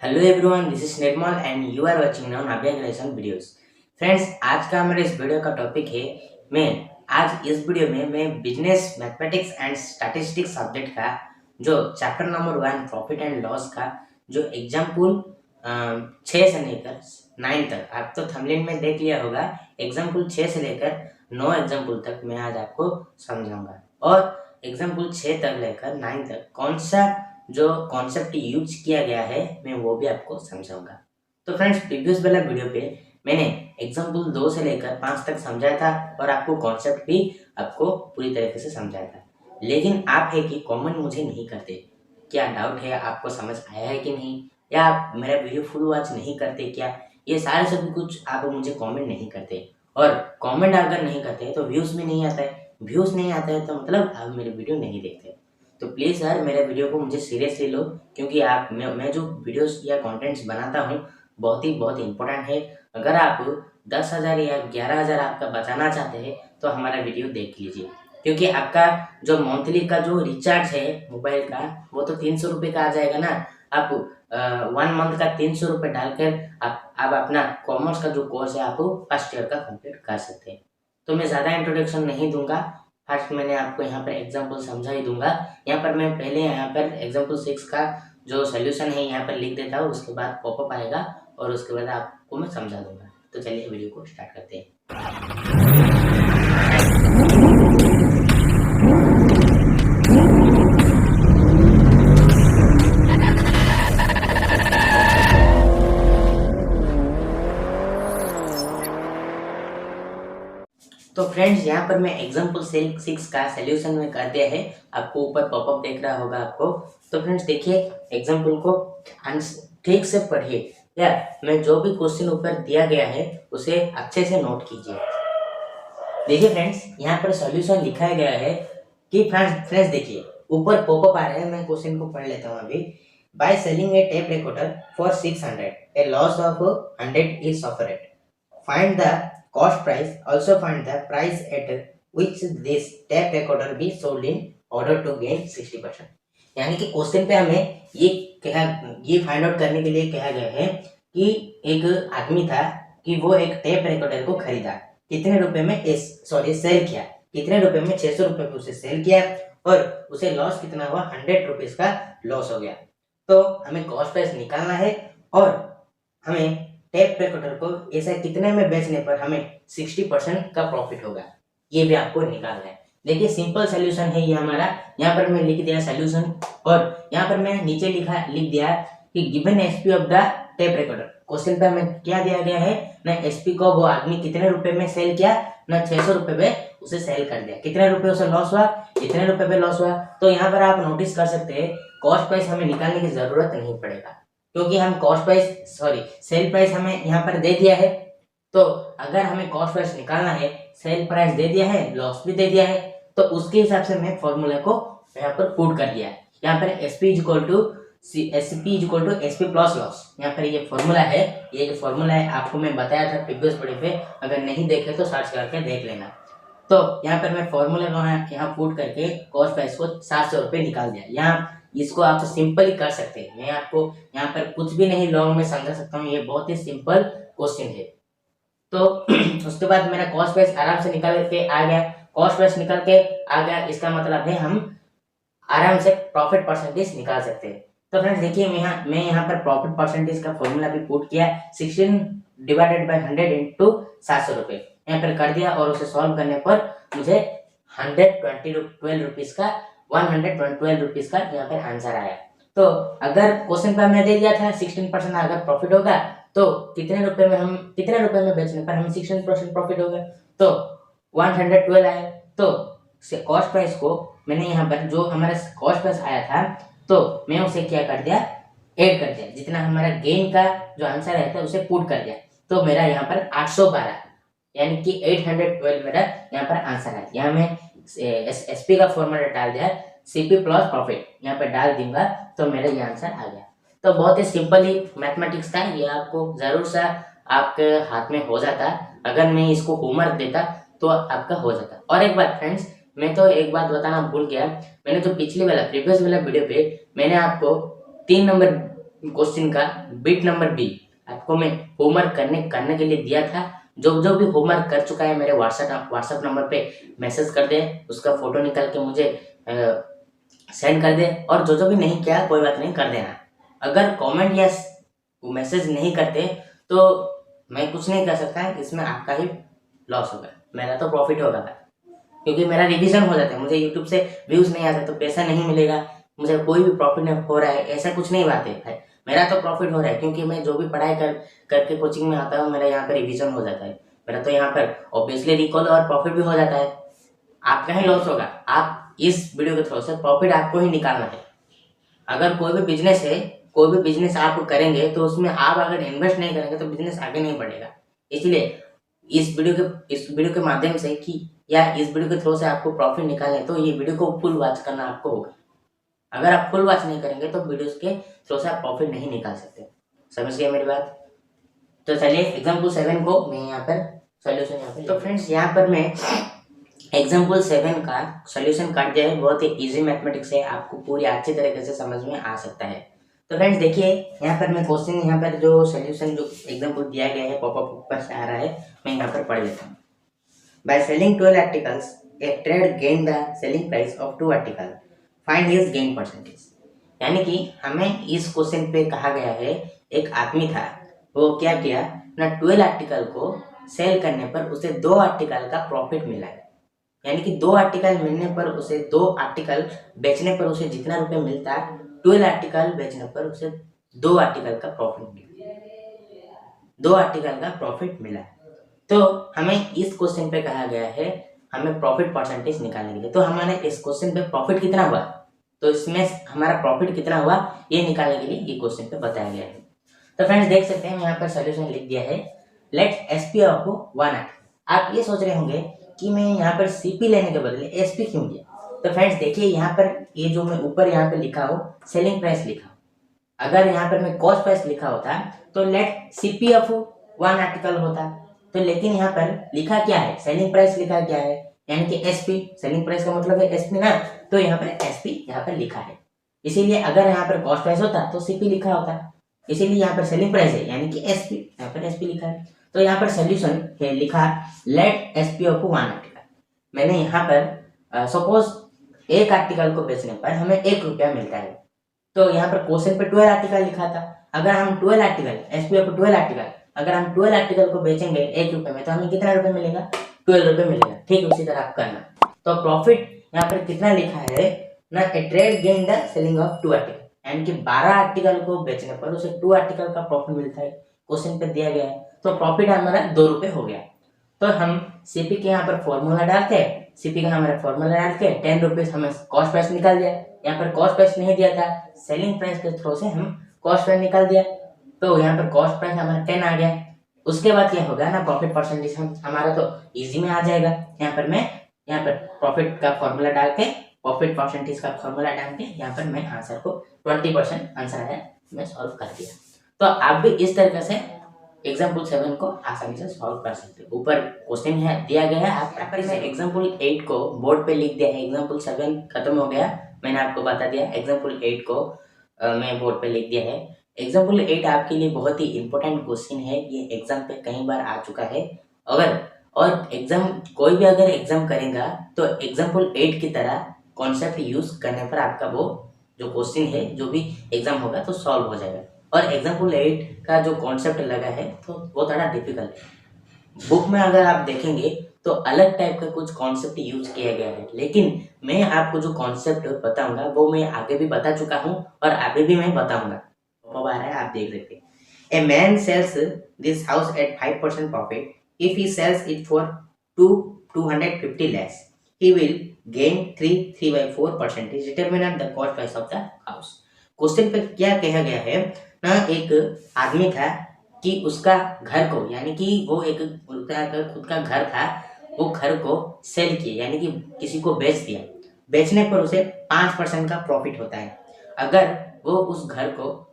Hello everyone, this is Nirmal and you are watching now Navya creation videos. Friends, आज का हमारे इस वीडियो का टॉपिक है। मैं आज इस वीडियो में मैं business mathematics and statistics subject का जो chapter number 1 profit and loss का जो एग्जाम्पल 6 से लेकर 9 तक, आप तो थंबनेल में देख लिया होगा। एग्जाम्पल 6 से लेकर 9 एग्जाम्पल तक मैं आज आपको समझाऊंगा और एग्जाम्पल 6 तक लेकर 9 तक कौन सा जो कॉन्सेप्ट यूज किया गया है मैं वो भी आपको समझाऊंगा। तो फ्रेंड्स, प्रीवियस वाला वीडियो पे मैंने एग्जाम्पल 2 से लेकर 5 तक समझाया था और आपको कॉन्सेप्ट भी आपको पूरी तरीके से समझाया था। लेकिन आप है कि कमेंट मुझे नहीं करते। क्या डाउट है, आपको समझ आया है कि नहीं, या आप मेरा वीडियो फुल वॉच नहीं करते क्या, ये सारे सभी कुछ आप मुझे कमेंट नहीं करते। और कमेंट अगर नहीं करते तो व्यूज़ भी नहीं आता है, व्यूज़ नहीं आता है तो मतलब आप मेरे वीडियो नहीं देखते। तो प्लीज़ यार, मेरे वीडियो को मुझे सीरियसली लो, क्योंकि मैं जो वीडियोस या कंटेंट्स बनाता हूँ बहुत इंपॉर्टेंट है। अगर आप 10,000 या 11,000 आपका बचाना चाहते हैं तो हमारा वीडियो देख लीजिए, क्योंकि आपका जो मंथली का जो रिचार्ज है मोबाइल का वो तो 300 रुपये का आ जाएगा ना। आप 1 मंथ का 300 रुपये डालकर आप अपना कॉमर्स का जो कोर्स है आप फर्स्ट ईयर का कंप्लीट कर सकते हैं। तो मैं ज़्यादा इंट्रोडक्शन नहीं दूंगा, फर्स्ट मैंने आपको यहाँ पर एग्जाम्पल समझा ही दूंगा। यहाँ पर मैं पहले यहाँ पर एग्जाम्पल 6 का जो सोल्यूशन है यहाँ पर लिख देता हूँ, उसके बाद पॉपअप आएगा और उसके बाद आपको मैं समझा दूंगा। तो चलिए वीडियो को स्टार्ट करते हैं। तो फ्रेंड्स, यहाँ पर मैं एग्जाम्पल 6 का सोल्यूशन में कर दिया है, आपको ऊपर पॉपअप देख रहा होगा आपको। तो फ्रेंड्स देखिए, एग्जाम्पल को ठीक से पढ़िए, या मैं जो भी क्वेश्चन ऊपर दिया गया है उसे अच्छे से नोट कीजिए। देखिए फ्रेंड्स, यहाँ पर सॉल्यूशन लिखा गया है कि फ्रेंड्स देखिए ऊपर पॉपअप आ रहा है, मैं क्वेश्चन को पढ़ लेता हूँ अभी। By selling a tape recorder for 600, a loss of 100 is suffered. Find the cost price. Also find the price at which this tape recorder be sold in order to gain 60%। यानी कि question पे हमें ये find out करने के लिए कहा गया है कि एक आदमी था कि वो एक टेप रिकॉर्डर को खरीदा, कितने रुपए में सेल किया, कितने रुपए में 600 रुपए पे उसे सेल किया और उसे लॉस कितना हुआ, 100 रुपीज का लॉस हो गया। तो हमें कॉस्ट प्राइस निकालना है और हमें टेप रिकॉर्डर को ऐसा कितने में बेचने पर हमें 60% का प्रॉफिट होगा, ये भी आपको निकालना है। देखिए सिंपल सोल्यूशन है ये हमारा। यहाँ पर मैं लिख दिया सोल्यूशन और यहाँ पर मैं नीचे लिख दिया कि given SP of the tape recorder. Question पे हमें क्या दिया गया है ना, एसपी को वो आदमी कितने रुपए में सेल किया ना, 600 रुपए में उसे सेल कर दिया, कितने रुपए उसे लॉस हुआ, कितने रुपए पे लॉस हुआ। तो यहाँ पर आप नोटिस कर सकते हैं कॉस्ट प्राइस हमें निकालने की जरूरत नहीं पड़ेगा, क्योंकि हम सेल प्राइस हमें यहाँ पर दे दिया है। तो अगर हमें कॉस्ट प्राइस निकालना है, सेल प्राइस दे दिया है, लॉस भी दे दिया है, तो उसके हिसाब से मैं फॉर्मूला को यहाँ पर पुट कर दिया है। यहाँ पर SP is equal to SP plus loss, यहाँ पर ये फॉर्मूला है। ये जो फॉर्मूला है आपको मैं बताया था प्रीवियस वीडियो पे, अगर नहीं देखे तो सर्च करके देख लेना। तो यहाँ पर मैं फॉर्मूला को यहाँ पुट करके कॉस्ट प्राइस को 700 रुपये निकाल दिया। यहाँ इसको आप सिंपल ही कर सकते हैं, मैं आपको यहाँ पर कुछ भी नहीं लॉन्ग में समझा सकता हूँ, ये बहुत ही सिंपल क्वेश्चन है। तो उसके बाद मेरा कॉस्ट प्राइस आराम से निकल के आ गया, कॉस्ट प्राइस निकल के आ गया, इसका मतलब है हम आराम से प्रॉफिट परसेंटेज निकाल सकते हैं। तो फ्रेंड्स देखिए, मैं यहाँ पर प्रॉफिट परसेंटेज का फॉर्मूला भी पुट किया, 16 डिवाइडेड बाय 100 इंटू 700 रुपये यहाँ पर कर दिया और उसे सॉल्व करने पर मुझे 112 रुपीज का 112 रुपीज का यहाँ पर आंसर आया। तो अगर क्वेश्चन पे हमने दे दिया था 16% अगर प्रॉफिट होगा तो कितने रुपए में बेचने पर हमें 16% प्रॉफिट होगा, तो 112 आया। तो कॉस्ट प्राइस को मैंने यहाँ पर जो हमारा कॉस्ट प्राइस आया था तो मैं उसे क्या कर दिया, ऐड कर दिया, जितना हमारा गेन का जो आंसर आया था उसे पुट कर दिया। तो मेरा यहाँ पर 812 यानी कि 812 मेरा यहाँ पर आंसर है। यहाँ मैं एसपी का फॉर्मूला डाल दिया, सीपी प्लस प्रॉफिट यहाँ पे डाल दूंगा तो मेरा ये आंसर आ गया। तो बहुत ही सिंपल ही मैथमेटिक्स था, ये आपको जरूर सा आपके हाथ में हो जाता, अगर मैं इसको होमवर्क देता तो आपका हो जाता। और एक बात फ्रेंड्स, मैं तो एक बात बताना भूल गया, मैंने जो प्रीवियस वाला वीडियो पे मैंने आपको 3 नंबर क्वेश्चन का बिट नंबर बी आपको मैं होमवर्क करने के लिए दिया था। जो जो भी होमवर्क कर चुका है मेरे व्हाट्सएप नंबर पे मैसेज कर दे, उसका फोटो निकाल के मुझे सेंड कर दे, और जो जो भी नहीं किया कोई बात नहीं, कर देना। अगर कमेंट या मैसेज नहीं करते तो मैं कुछ नहीं कर सकता, इसमें आपका ही लॉस होगा, मेरा तो प्रॉफिट होगा, क्योंकि मेरा रिवीजन हो जाता है। मुझे यूट्यूब से व्यूज नहीं आता तो पैसा नहीं मिलेगा, मुझे कोई भी प्रॉफिट नहीं हो रहा है, ऐसा कुछ नहीं बात है भाई। मेरा तो प्रॉफिट हो रहा है क्योंकि मैं जो भी पढ़ाई करके कोचिंग में आता हूँ, मेरा यहाँ पर रिवीजन हो जाता है, मेरा तो यहाँ पर ऑब्वियसली रिकॉल और प्रॉफिट भी हो जाता है। आपका ही लॉस होगा। आप इस वीडियो के थ्रू से प्रॉफिट आपको ही निकालना है। अगर कोई भी बिजनेस है, कोई भी बिजनेस आप करेंगे तो उसमें आप अगर इन्वेस्ट नहीं करेंगे तो बिजनेस आगे नहीं बढ़ेगा। इसलिए इस वीडियो के माध्यम से कि या इस वीडियो के थ्रू से आपको प्रॉफिट निकालना है तो ये वीडियो को फुल वॉच करना आपको होगा। अगर आप फुल वॉच नहीं करेंगे तो वीडियो के थ्रू से आप प्रॉफिट नहीं निकाल सकते। समझ गए मेरी बात? तो चलिए एग्जाम्पल 7 को मैं यहाँ पर सोल्यूशन यहाँ पर, तो फ्रेंड्स यहाँ पर मैं एग्जाम्पल 7 का सोल्यूशन काट दिया है। बहुत ही इजी मैथमेटिक्स है, आपको पूरी अच्छी तरीके से समझ में आ सकता है। तो फ्रेंड्स देखिए यहाँ पर मैं क्वेश्चन, यहाँ पर जो सोल्यूशन जो एग्जाम्पल दिया गया है पॉपअप ऊपर से आ रहा है, मैं यहाँ पर पढ़ लेता हूँ। By selling 12 articles a trade gain the selling price of 2 article, find his gain percentage. यानी कि हमें इस क्वेश्चन पे कहा गया है, एक आदमी था, वो क्या किया ना, 12 आर्टिकल को सेल करने पर उसे 2 आर्टिकल का प्रॉफिट मिला है। यानी कि 2 आर्टिकल मिलने पर उसे 2 आर्टिकल बेचने पर उसे जितना रुपए मिलता है, 12 आर्टिकल बेचने पर उसे 2 आर्टिकल का प्रॉफिट मिला, 2 आर्टिकल का प्रॉफिट मिला। तो हमें इस क्वेश्चन पे कहा गया है हमें प्रॉफिट परसेंटेज निकालने के लिए। तो हमारे इस क्वेश्चन पे प्रॉफिट कितना हुआ, तो इसमें हमारा प्रॉफिट कितना हुआ ये निकालने के लिए ये क्वेश्चन पे बताया गया है। तो फ्रेंड्स देख सकते हैं यहाँ पर सोल्यूशन लिख दिया है, लेट एसपी ऑफ 1 आर्टिकल। आप ये सोच रहे होंगे कि मैं यहाँ पर सीपी लेने के बदले एसपी क्यों दिया। तो फ्रेंड्स देखिए यहाँ पर ये जो मैं ऊपर यहाँ पे लिखा हो सेलिंग प्राइस लिखा, अगर यहाँ पर मैं कॉस्ट प्राइस लिखा होता तो लेट सीपी ऑफ 1 आर्टिकल होता। तो लेकिन यहाँ पर लिखा क्या है, सेलिंग प्राइस लिखा क्या है, यानी कि एसपी, सेलिंग प्राइस का मतलब है एसपी ना, तो यहाँ पर एसपी यहाँ पर लिखा है। इसीलिए अगर यहाँ पर कॉस्ट प्राइस होता तो सीपी लिखा होता, इसीलिए यहाँ पर सेलिंग प्राइस है यानी कि एसपी, यहाँ पर एसपी लिखा है। तो यहाँ पर सोल्यूशन है लिखा लेट एसपी ऑफ 1 आर्टिकल। मैंने यहाँ पर सपोज एक आर्टिकल को बेचने पर हमें 1 रुपया मिलता है, तो यहाँ पर क्वेश्चन पे 12 आर्टिकल लिखा था। अगर हम 12 आर्टिकल एसपी ऑफ 12 आर्टिकल, अगर हम 12 आर्टिकल को बेचेंगे 1 रुपये में तो हमें कितना रुपये मिलेगा, 12 रुपये मिलेगा। ठीक उसी तरह आप करना। तो प्रॉफिट यहाँ पर कितना लिखा है ना, ए trade gain the selling of 2 article, यानी कि 12 आर्टिकल को बेचने पर उसे 2 आर्टिकल का प्रॉफिट मिलता है, क्वेश्चन पे दिया गया है। तो प्रॉफिट हमारा 2 रुपये हो गया। तो हम सीपी के यहाँ पर फॉर्मूला डालते, सीपी का हमारा फॉर्मूला डाल के 10 रुपीज हमें कॉस्ट प्राइस निकाल दिया। यहाँ पर कॉस्ट प्राइस नहीं दिया था, सेलिंग प्राइस के थ्रू से हम कॉस्ट प्राइस निकाल दिया, तो यहाँ पर कॉस्ट प्राइस हमारा 10 आ गया। उसके बाद क्या होगा ना, प्रॉफिट परसेंटेज हमारा तो इजी में आ जाएगा। यहाँ पर मैं यहाँ पर प्रॉफिट का फॉर्मूला डाल के, प्रॉफिट परसेंटेज का फॉर्मूला डाल के यहाँ पर मैं आंसर को 20% आंसर आया, मैं सॉल्व कर दिया। तो आप भी इस तरीके से एग्जाम्पल 7 को आसानी से सॉल्व कर सकते हो। ऊपर क्वेश्चन है दिया गया है, आप यहाँ पर मैं एग्जाम्पल 8 को बोर्ड पे लिख दिया है। एग्जाम्पल 7 खत्म हो गया, मैंने आपको बता दिया। एग्जाम्पल 8 को मैं बोर्ड पे लिख दिया है। एग्जाम्पल 8 आपके लिए बहुत ही इंपॉर्टेंट क्वेश्चन है, ये एग्जाम पे कई बार आ चुका है। अगर और एग्जाम कोई भी अगर एग्जाम करेगा तो एग्जाम्पल 8 की तरह कॉन्सेप्ट यूज करने पर आपका वो जो क्वेश्चन है जो भी एग्जाम होगा तो सॉल्व हो जाएगा। और एग्जाम्पल 8 का जो कॉन्सेप्ट लगा है तो वो थोड़ा डिफिकल्ट है। बुक में अगर आप देखेंगे तो अलग टाइप का कुछ कॉन्सेप्ट यूज किया गया है, लेकिन मैं आपको जो कॉन्सेप्ट बताऊंगा वो मैं आगे भी बता चुका हूँ और आगे भी मैं बताऊंगा। आ रहा है आप देख सकते हैं। A man sells this house at 5% profit, if he sells it for 250 lakhs he will gain 3/4%, determine the cost price of the house। Question पे क्या कहा गया है ना, एक आदमी था कि उसका घर को, यानी कि वो एक खुद का घर था, वो घर को सेल किया यानी कि किसी को बेच दिया। बेचने पर उसे 5% का प्रॉफिट होता है। अगर वो उस घर को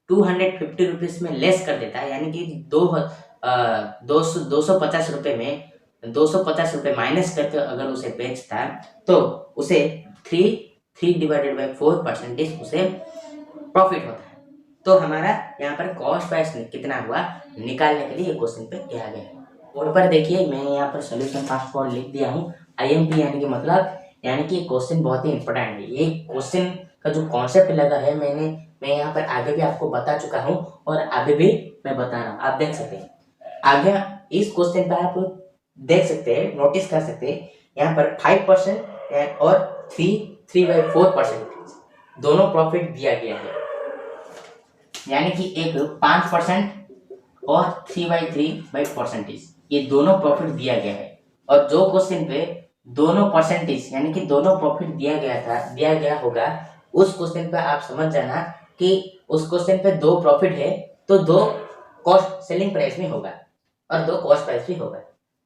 250 रुपीज में लेस कर देता है, यानी कि 250 रुपये में 250 रुपये माइनस करके अगर उसे बेचता है तो उसे 3/4% उसे प्रॉफिट होता है। तो हमारा यहाँ पर कॉस्ट प्राइस कितना हुआ निकालने के लिए ये क्वेश्चन पे किया गया है। बोर्ड पर देखिए मैंने यहाँ पर सोल्यूशन फास्ट फॉरवर्ड लिख दिया हूँ। IMP यानी कि मतलब यानी कि क्वेश्चन बहुत ही इंपॉर्टेंट है। ये क्वेश्चन का जो कॉन्सेप्ट लगा है मैं यहाँ पर आगे भी आपको बता चुका हूँ और आगे भी मैं बता रहा हूँ, आप देख सकते हैं। आगे इस क्वेश्चन पे आप देख सकते हैं, नोटिस कर सकते हैं यहाँ पर 5% और 3/4% दोनों प्रॉफिट दिया गया है। यानी कि एक 5% और 3/3% ये दोनों प्रॉफिट दिया गया है। और जो क्वेश्चन पे दोनों परसेंटेज यानी कि दोनों प्रॉफिट दिया गया होगा, उस क्वेश्चन पे आप समझ जाना कि उस क्वेश्चन पे 2 प्रॉफिट है तो 2 कॉस्ट सेलिंग प्राइस में होगा और 2 कॉस्ट प्राइस भी होगा।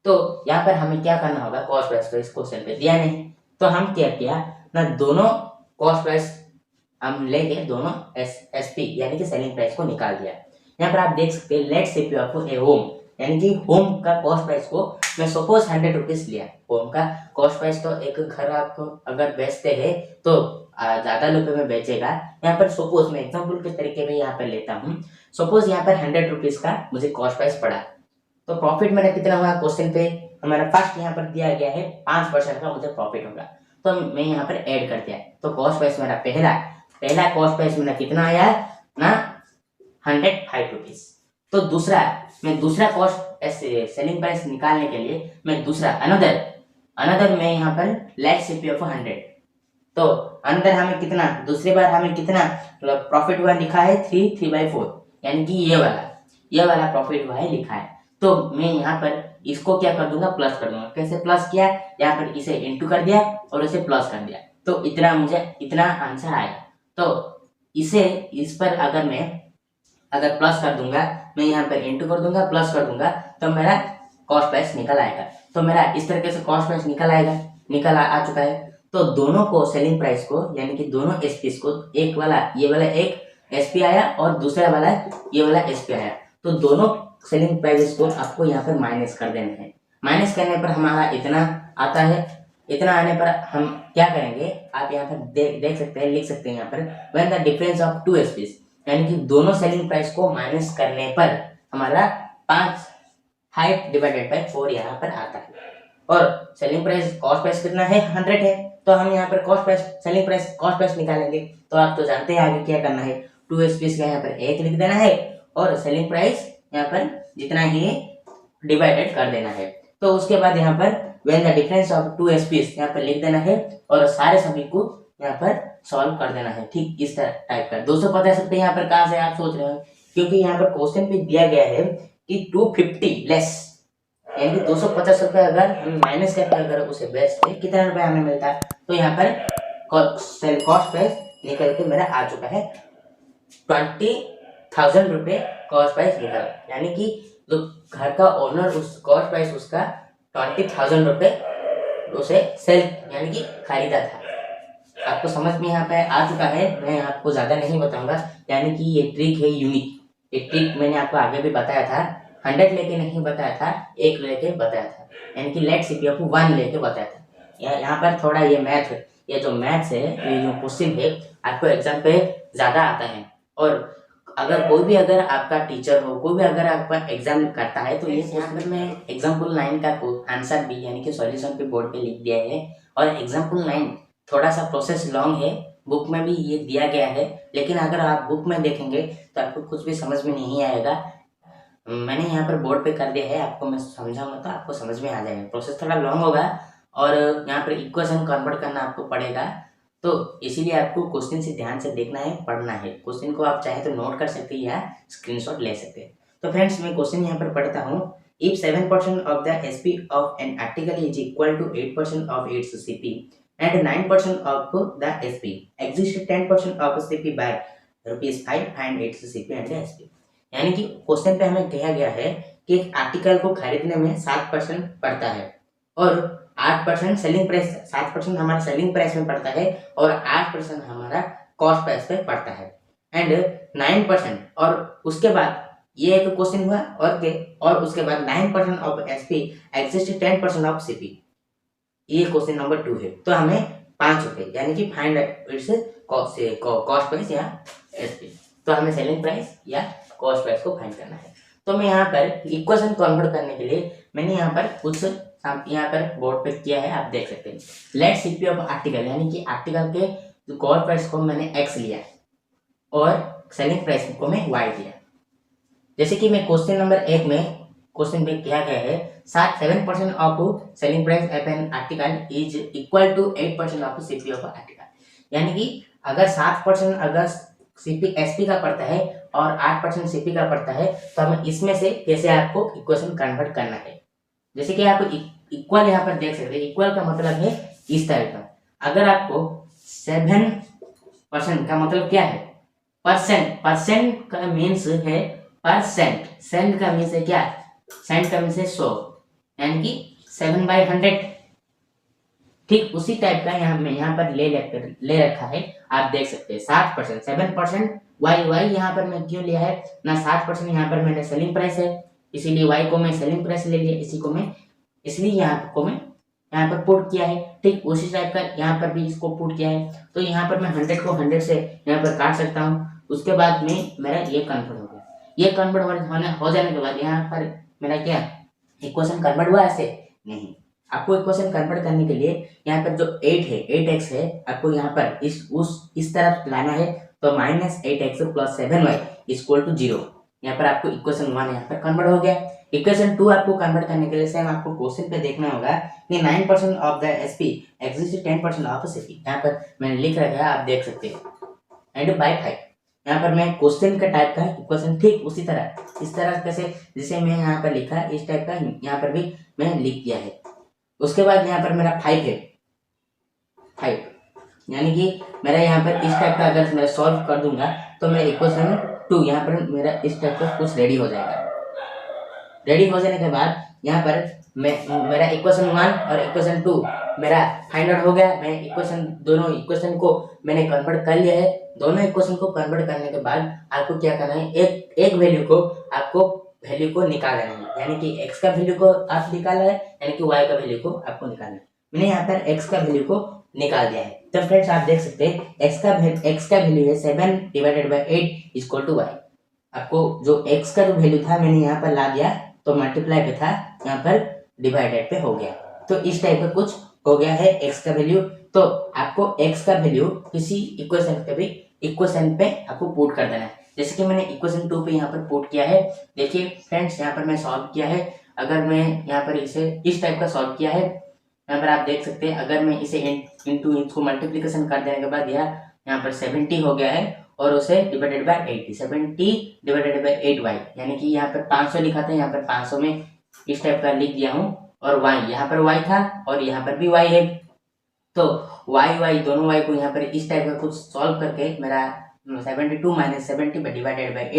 तो यहाँ पर हमें क्या करना होगा, कॉस्ट प्राइस तो इस क्वेश्चन पे दिया नहीं, तो हम क्या किया ना, दोनों कॉस्ट प्राइस हम लेके दोनों SP यानी कि सेलिंग प्राइस को निकाल दिया। यहाँ पर आप देख सकते हैं, लेट्स से आपको ए होम यानी कि होम का कॉस्ट प्राइस को मैं सपोज 100 रुपीज लिया। होम का कॉस्ट प्राइस तो एक घर आपको अगर बेचते हैं तो ज्यादा रुपए में बेचेगा। यहाँ पर सपोज मैं एग्जाम्पल के तरीके में यहाँ पर लेता हूँ। सपोज यहाँ पर 100 रुपीज का मुझे कॉस्ट प्राइस पड़ा, तो प्रॉफिट मेरा कितना हुआ क्वेश्चन पे हमारा फर्स्ट यहाँ पर दिया गया है 5% का मुझे प्रॉफिट होगा, तो मैं यहाँ पर ऐड कर दिया। तो कॉस्ट प्राइस मेरा पहला कॉस्ट प्राइस मेरा कितना आया ना, 105 रुपीज। तो दूसरा कॉस्ट सेलिंग प्राइस निकालने के लिए मैं दूसरा अनदर मैं यहाँ पर लेट्स से 100। तो अंदर हमें कितना, दूसरी बार हमें कितना प्रॉफिट हुआ लिखा है 3/4 यानी कि ये वाला प्रॉफिट हुआ है लिखा है। तो मैं यहाँ पर इसको क्या कर दूंगा, प्लस कर दूंगा। कैसे प्लस किया, यहाँ पर इसे इंटू कर दिया और इसे प्लस कर दिया, तो इतना मुझे इतना आंसर आया। तो इस पर अगर प्लस कर दूंगा, मैं यहाँ पर इंटू कर दूंगा, प्लस कर दूंगा, तो मेरा कॉस्ट प्राइस निकल आएगा। तो मेरा इस तरीके से कॉस्ट प्राइस निकल आ चुका है। तो दोनों को सेलिंग प्राइस को यानी कि दोनों एसपीस को, एक वाला ये वाला एक एसपी आया और दूसरा वाला ये वाला एसपी आया, तो दोनों सेलिंग प्राइसेस को आपको यहाँ पर माइनस कर देना है। माइनस करने पर हमारा इतना आता है। इतना आने पर हम क्या करेंगे, आप यहाँ पर देख सकते हैं, लिख सकते हैं यहाँ पर when the difference of 2 SPs यानी कि दोनों सेलिंग प्राइस को माइनस करने पर हमारा 5/4 यहाँ पर आता है। और सेलिंग प्राइस कॉस्ट प्राइस कितना है 100 है, तो हम यहाँ पर सेलिंग प्राइस कॉस्ट प्राइस निकालेंगे। तो आप तो जानते हैं आगे क्या करना है, 2 एसपीस का यहाँ पर 1 लिख देना है और सेलिंग प्राइस यहाँ पर जितना ही डिवाइडेड कर देना है। तो उसके बाद यहाँ पर when the difference of 2 SPs यहाँ पर लिख देना है और सारे सभी को यहाँ पर सॉल्व कर देना है। ठीक इस तरह टाइप कर 250 रुपये यहाँ पर कहाँ से आप सोच रहे हो, क्योंकि यहाँ पर क्वेश्चन पे दिया गया है कि 250 लेस यानी कि 250 रुपये अगर हम माइनस करके अगर उसे बेचते कितना रुपया हमें मिलता है, तो यहाँ पर कॉस्ट प्राइस निकल के मेरा आ चुका है 20,000 रुपये कॉस्ट प्राइस निकल, यानी कि जो घर का ओनर उस कॉस्ट प्राइस उसका 20,000 रुपये उसे सेल यानी कि खरीदा था। आपको समझ में यहाँ पे आ चुका है, मैं आपको ज्यादा नहीं बताऊंगा। यानी कि ये ट्रिक है यूनिक, ये ट्रिक मैंने आपको आगे भी बताया था, 100 लेके नहीं बताया था, 1 लेके बताया था, यानी कि लेट सी आपको 1 लेके बताया था। यहाँ पर थोड़ा ये जो मैथ्स है, ये जो क्वेश्चन है आपको एग्जाम पे ज्यादा आता है। और अगर आपका टीचर हो, कोई भी अगर आपका एग्जाम करता है, तो ये यहाँ पर मैं एग्जाम्पल 9 का आंसर भी यानी कि सॉल्यूशन पे बोर्ड पे लिख दिया है। और एग्जाम्पल 9 थोड़ा सा प्रोसेस लॉन्ग है, बुक में भी ये दिया गया है, लेकिन अगर आप बुक में देखेंगे तो आपको कुछ भी समझ में नहीं आएगा। मैंने यहाँ पर बोर्ड पे कर दिया है, आपको मैं समझाऊंगा तो आपको समझ में आ जाएगा। प्रोसेस थोड़ा लॉन्ग होगा और यहाँ पर इक्वेशन कन्वर्ट करना आपको पड़ेगा, तो इसीलिए आपको क्वेश्चन से ध्यान से देखना है, पढ़ना है। क्वेश्चन को आप चाहे तो नोट कर सकते हैं या स्क्रीनशॉट ले सकते हैं। तो फ्रेंड्स मैं क्वेश्चन यहाँ पर पढ़ता हूँ। If 7% of the SP of an article is equal to 8% of its CP and 9% of the SP exists 10% of CP by ₹5 and its CP and SP। यानी कि क्वेश्चन पे हमें कहा गया है कि एक आर्टिकल को खरीदने में 7% पड़ता है और 8% सेलिंग प्राइस, 7% हमारा सेलिंग प्राइस में पड़ता है और 8% हमारा कॉस्ट प्राइस पे पड़ता है एंड 9%। और उसके बाद ये एक क्वेश्चन हुआ और उसके बाद 9% of SP exist 10% of CP, ये क्वेश्चन नंबर 2 है। तो हमें 5 रुपए यानी कि फाइंड इट्स कॉस्ट प्राइस या एसपी। तो हमें सेलिंग प्राइस या कॉस्ट प्राइस को फाइंड करना है। तो मैं यहाँ पर इक्वेशन कन्वर्ट करने के लिए मैंने यहाँ पर कुछ यहाँ पर बोर्ड पे किया है, आप देख सकते हैं। लेट सीपी ऑफ आर्टिकल, यानी कि आर्टिकल के कॉस्ट प्राइस को मैंने एक्स लिया और सेलिंग प्राइस को मैं वाई दिया। जैसे कि मैं क्वेश्चन नंबर 1 में क्वेश्चन में किया गया है 7% of selling price of an article is equal to 8% of CP of article, यानी कि अगर 7% अगर सीपी एसपी का पड़ता है और 8% सीपी का पड़ता है, तो हमें इसमें से कैसे आपको इक्वेशन कन्वर्ट करना है। जैसे कि आप इक्वल यहाँ पर देख सकते हैं, इक्वल का मतलब है इस टाइप का। अगर आपको 7% का मतलब क्या है, परसेंट का मीन्स है परसेंट, सेंट का मीन्स है क्या, सेंट का मीन्स है 100, यानी कि 7/100। ठीक उसी टाइप का यहाँ पर ले रखा है, आप देख सकते हैं 7%, 7%। वाई यहाँ पर मैं क्यों लिया है ना, 7% यहाँ पर मैंने सेलिंग प्राइस है, इसीलिए वाई को मैं सेलिंग प्राइस ले लिया, इसी को मैं इसलिए यहाँ पर पुट किया है। ठीक उसी टाइप का यहाँ पर भी इसको पुट किया है। तो यहाँ पर मैं 100 को 100 से यहाँ पर काट सकता हूँ। उसके बाद में मेरा ये कन्वर्ट हो गया। ये कन्वर्ट हो जाने के बाद यहाँ पर मेरा क्या इक्वेशन कन्वर्ट हुआ, ऐसे नहीं। आपको इक्वेशन कन्वर्ट करने के लिए यहाँ पर जो 8 है 8x है, आपको यहाँ पर इस तरफ लाना है। तो -8x + 7y = 0। यहाँ पर आपको इक्वेशन 1 यहाँ पर कन्वर्ट हो गया। इक्वेशन 2 आपको कन्वर्ट करने के लिए सेम आपको क्वेश्चन पे देखना होगा कि 9% of the SP exist 10% of CP. यहाँ पर मैंने लिख रखा है, आप देख सकते हैं, एंड बाय 5। यहाँ पर मैं क्वेश्चन का टाइप का इक्वेशन ठीक उसी तरह इस तरह कैसे जिसे मैं यहाँ पर लिखा इस टाइप का यहाँ पर भी मैं लिख दिया है। उसके बाद यहाँ पर मेरा 5 है, 5 यानी कि मेरा यहाँ पर इस टाइप का अगर मैं सॉल्व कर दूंगा तो मेरा इक्वेशन 2 यहाँ पर मेरा इस टाइप का कुछ रेडी हो जाएगा। रेडी हो जाने के बाद यहाँ पर मेरा इक्वेशन 1 और इक्वेशन 2 मेरा फाइंड आउट हो गया। मैं दोनों इक्वेशन को मैंने कन्वर्ट कर लिया है। दोनों इक्वेशन को कन्वर्ट करने के बाद आपको क्या करना है, एक वैल्यू को आपको वैल्यू को निकालना है, यानी कि x का वैल्यू को आप निकालना है, यानी कि y का वैल्यू को आपको निकालना है। मैंने यहाँ पर x का वैल्यू को निकाल दिया है। तो फ्रेंड्स आप देख सकते हैं x का वैल्यू है 7/8 = y। आपको जो x का जो वैल्यू था मैंने यहाँ पर ला दिया, तो मल्टीप्लाई पे था, यहाँ पर डिवाइडेड पे हो गया। तो इस टाइप का कुछ हो गया है x का वैल्यू। तो आपको x का वैल्यू किसी इक्वेशन पे आपको पुट कर देना है। जैसे कि मैंने इक्वेशन 2 पे यहाँ पर पुट किया है। देखिए फ्रेंड्स यहाँ पर मैं सॉल्व किया है। अगर मैं यहाँ पर इसे इस टाइप का सॉल्व किया है, यहाँ पर आप देख सकते हैं। अगर मैं इसे इंटू इसको मल्टीप्लिकेशन कर देने के बाद यहाँ पर 70 हो गया है और उसे divided by 80, 70 divided by 8y, यानी कि यहाँ पर 500 लिखा था, यहाँ पर 500 में इस टाइप का लिख दिया हूँ। और y यहाँ पर y था और यहाँ पर भी y है। तो y दोनों y को यहाँ पर इस टाइप का कुछ सॉल्व करके मेरा 72 - 70 डिवाइडेड बाय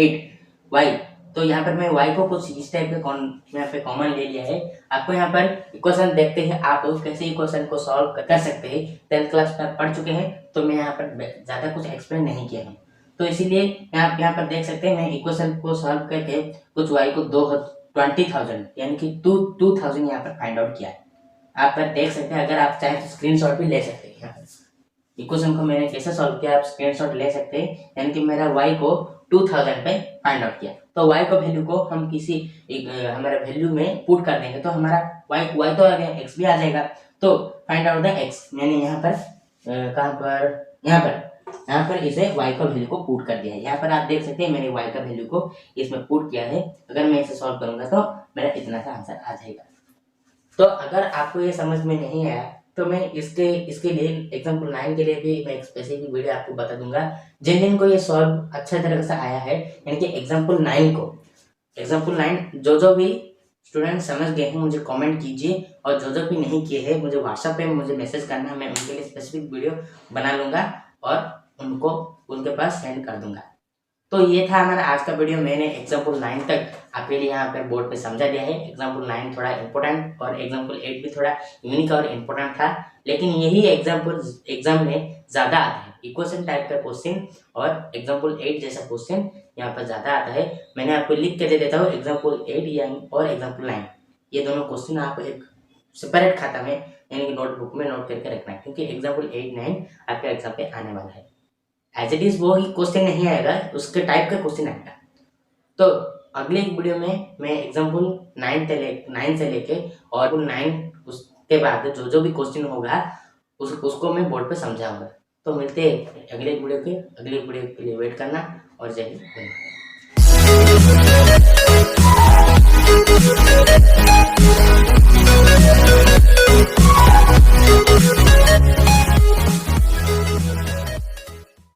8y, तो यहाँ पर मैं y को कुछ इस टाइप का यहाँ पे कॉमन ले लिया है। आपको यहाँ पर इक्वेशन देखते हैं आप कैसे इक्वेशन को सॉल्व कर सकते हैं, 10th क्लास में पढ़ चुके हैं, तो मैं यहाँ पर ज़्यादा कुछ एक्सप्लेन नहीं किया है। तो इसीलिए यहाँ पर देख सकते हैं मैं इक्वेशन को सॉल्व करके कुछ y को 20,000 यानी कि 2000 यहाँ पर फाइंड आउट किया है। आप पर देख सकते हैं, अगर आप चाहें तो स्क्रीनशॉट भी ले सकते हैं। यहाँ पर इक्वेशन को मैंने कैसे सॉल्व किया आप स्क्रीनशॉट ले सकते हैं, यानी कि मेरा y को 2000 पे फाइंड आउट किया। तो y को वैल्यू को हम किसी हमारा वैल्यू में पुट कर देंगे तो हमारा y तो आ गया, x भी आ जाएगा। तो फाइंड आउट द x, मैंने यहाँ पर कहाँ पर यहाँ पर इसे y का वैल्यू को पुट कर दिया है। यहाँ पर आप देख सकते हैं मैंने y का वैल्यू को इसमें पुट किया है। अगर मैं इसे सॉल्व करूंगा तो मेरा इतना सा आंसर आ जाएगा। तो अगर आपको ये समझ में नहीं आया तो मैं इसके लिए एग्जाम्पल 9 के लिए भी मैं एक स्पेसिफिक वीडियो आपको बता दूंगा। जिन को ये सॉल्व अच्छा तरह से आया है, यानी कि एग्जाम्पल 9 जो भी स्टूडेंट समझ गए हैं मुझे कमेंट कीजिए, और जो भी नहीं किए हैं मुझे व्हाट्सएप पे मुझे मैसेज करना, मैं उनके लिए स्पेसिफिक वीडियो बना लूँगा और उनको उनके पास सेंड कर दूंगा। तो ये था हमारा आज का वीडियो। मैंने एग्जाम्पल 9 तक आपके लिए यहाँ पर बोर्ड पे समझा दिया है। एग्जाम्पल 9 थोड़ा इंपॉर्टेंट और एग्जाम्पल 8 भी थोड़ा यूनिक और इम्पोर्टेंट था, लेकिन यही एग्जाम में ज़्यादा आता है। इक्वेशन टाइप का क्वेश्चन और एग्जाम्पल 8 जैसा क्वेश्चन यहाँ पर ज़्यादा आता है। मैंने आपको लिख के दे देता हूँ एग्जाम्पल 8 और एग्जाम्पल 9, ये दोनों क्वेश्चन आपको एक सेपरेट खाता में यानी कि नोटबुक में नोट करके रखना है, क्योंकि एग्जाम्पल 8, 9 आपके एग्जाम पे आने वाला है। एज इट इज वो ही क्वेश्चन नहीं आएगा, उसके टाइप का क्वेश्चन आएगा। तो अगले एक वीडियो में मैं एग्जाम्पल 9 से लेके और 9 उसके बाद जो जो भी क्वेश्चन होगा उसको मैं बोर्ड पे समझाऊंगा। तो मिलते हैं अगले वीडियो के लिए वेट करना और जय हिंद।